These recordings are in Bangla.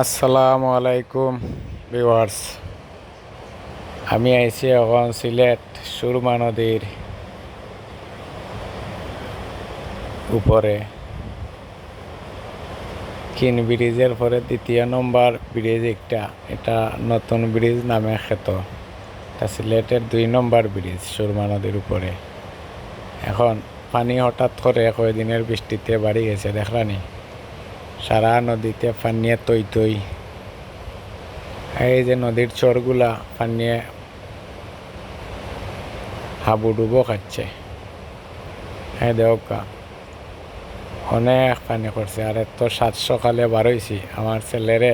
আসসালামু আলাইকুম ভিউয়ার্স। আমি আইছি এখন সিলেট সুরমা নদীর উপরে কিন ব্রিজের পরে দ্বিতীয় নম্বর ব্রিজ এটা নতুন ব্রিজ নামে খ্যাত। এটা সিলেটের 2 নম্বর ব্রিজ সুরমা নদীর উপরে। এখন পানি হঠাৎ করে কয়েকদিনের বৃষ্টিতে বাড়ি গেছে, দেখলানি সারা নদীতে পানিয়ে তৈ তৈ। এই যে নদীর চরগুলা পানিয়ে হাবুডুবো খাচ্ছে। হ্যাঁ দেওকা অনেক পানি করছে। আর এত 7 সকালে বার হয়েছি, আমার ছেলেরে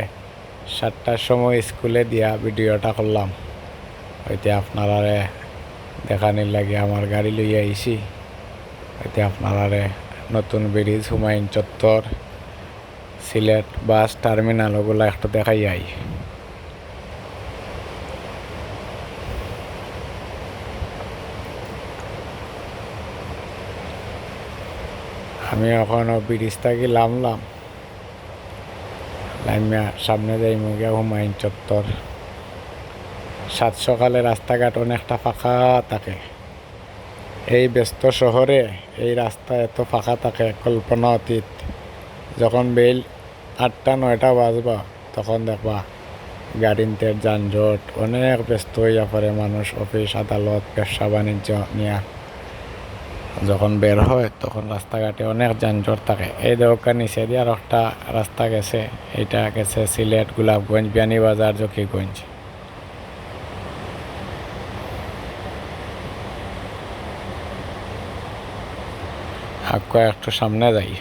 7টার সময় স্কুলে দিয়া ভিডিওটা করলাম। হইতে আপনারারে দেখানির লাগে আমার গাড়ি লইয়া আইছি। হইতে আপনারারে নতুন ব্রিজ, হুমায়ুন চত্বর, সিলেট বাস টার্মিনাল ওগুলা একটু দেখাই আই। আমি এখনও ব্রিজ থাকি নামলাম, লাইমিয়া সামনে যাই মুগিয়া হুমায়ুন চত্বর। 7 সকালে রাস্তাঘাট অনেকটা ফাঁকা থাকে। এই ব্যস্ত শহরে এই রাস্তা এত ফাঁকা থাকে কল্পনা অতীত। যখন বেল 8টা-9টা বাজবা তখন দেখবা গাড়িতে যানজট, অনেক ব্যস্ত হইয়া পড়ে মানুষ। অফিস আদালত ব্যবসা বাণিজ্য নিয়ে যখন বের হয় তখন রাস্তাঘাটে অনেক যানজট থাকে। এই দোকান নিচে দিয়ে আর একটা রাস্তা গেছে, এটা গেছে সিলেট, গোলাপগঞ্জ, বিয়ানীবাজার, জকিগঞ্জ। আর একটু সামনে যাই।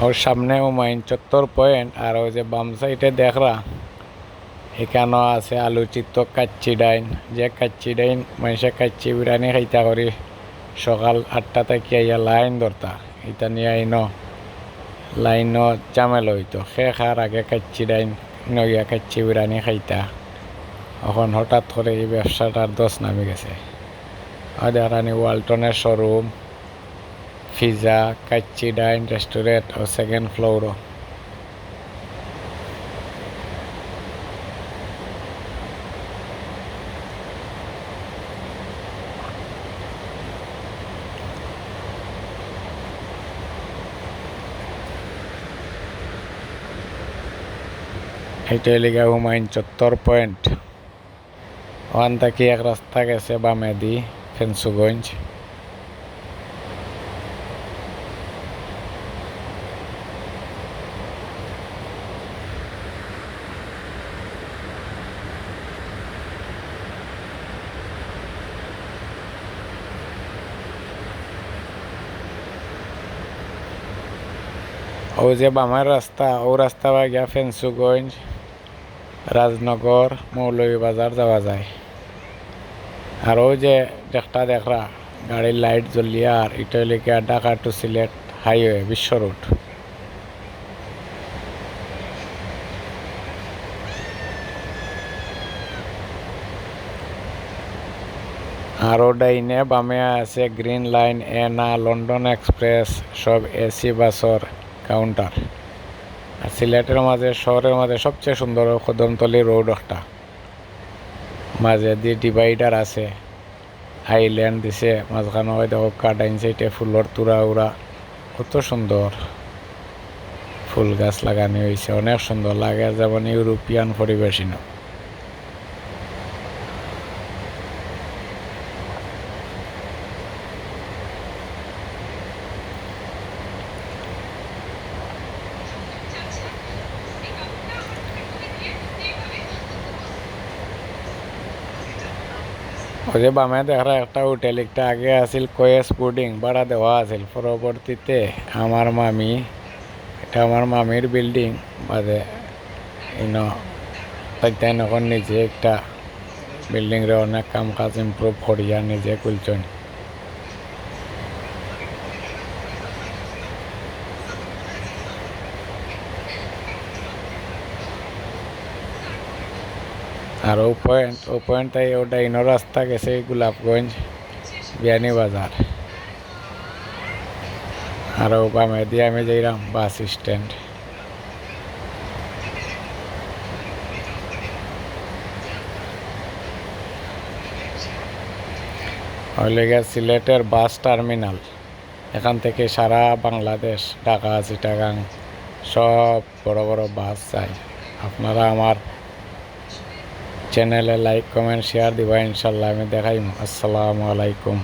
ওর সামনে হুমায়ুন চত্বর পয়েন্ট, আর ওই যে বাম সাইডে দেখরা এখানেও আছে আলোচিত কাচ্চি ডাইন। যে কাচ্চি ডাইন মানুষে কাচ্চি বিরিয়ানি খাইতা করি সকাল 8টা থেকে আইয়া লাইন ধরতা, এটা নিয়ে আইনো লাইনও জামেল হইতো। খার আগে কাচ্চি ডাইন নইয়া কাচ্চি বিরিয়ানি খাইতা। এখন হঠাৎ করে এই ব্যবসাটার দোষ নামে গেছে। দেখানি ওয়ালটনের শোরুম, পিজা, কাচ্চি ডাইন রেস্টুরেন্ট ও 2nd ফ্লোরও। এইটাই লিগা হুমায়ুন চত্বর পয়েন্ট। ওখান থেকে এক রাস্তা গেছে বামেদি ফেন্সুগঞ্জ। ও যে বামের রাস্তা, ও রাস্তা বা গিয়া ফেন্সুগঞ্জ, রাজনগর, মৌলভীবাজার যাওয়া যায়। আর ওই যে দেখরা গাড়ির লাইট জ্বলিয়া, আর এটা লিখে ঢাকা টু সিলেট হাইওয়ে, বিশ্ব রোড। আরও ডাইনে বামে আছে গ্রিন লাইন, এনা, লন্ডন এক্সপ্রেস, সব এসি বাসর কাউন্টার। আর সিলেটের মাঝে, শহরের মাঝে সবচেয়ে সুন্দর কদমতলি রোড একটা, মাঝে দিয়ে ডিভাইডার আছে, আইল্যান্ড দিছে মাঝখানে। হয় দেখো ডাইন সাইডে ফুলের তুরা উড়া, কত সুন্দর ফুল গাছ লাগানো হয়েছে, অনেক সুন্দর লাগে, যেমন ইউরোপিয়ান পরিবেশই না। ওই যে বামে দেখা একটা হোটেল, একটা আগে আছিল কোয়েস পুডিং, ভাড়া দেওয়া আছিল। পরবর্তীতে আমার মামি, এটা আমার মামির বিল্ডিং বাদে তাই এখন নিজে একটা বিল্ডিং রে অনেক কাম কাজ ইমপ্রুভ করিয়া নিজে খুলছেন। আর ও পয়েন্ট তাই ওটা ইনো রাস্তা গেছে গোলাপগঞ্জ বিয়ানীবাজার। আর ও বামে দিয়ে আমি যাইলাম বাস স্ট্যান্ড। হইলে গিয়ে সিলেটের বাস টার্মিনাল। এখান থেকে সারা বাংলাদেশ, ঢাকা, চিটাগাং সব বড় বড় বাস যায়। আপনারা আমার চ্যানেলে লাইক কমেন্ট শেয়ার দিবা, ইনশাল্লাহ আমি দেখাইম। আসসালামু আলাইকুম।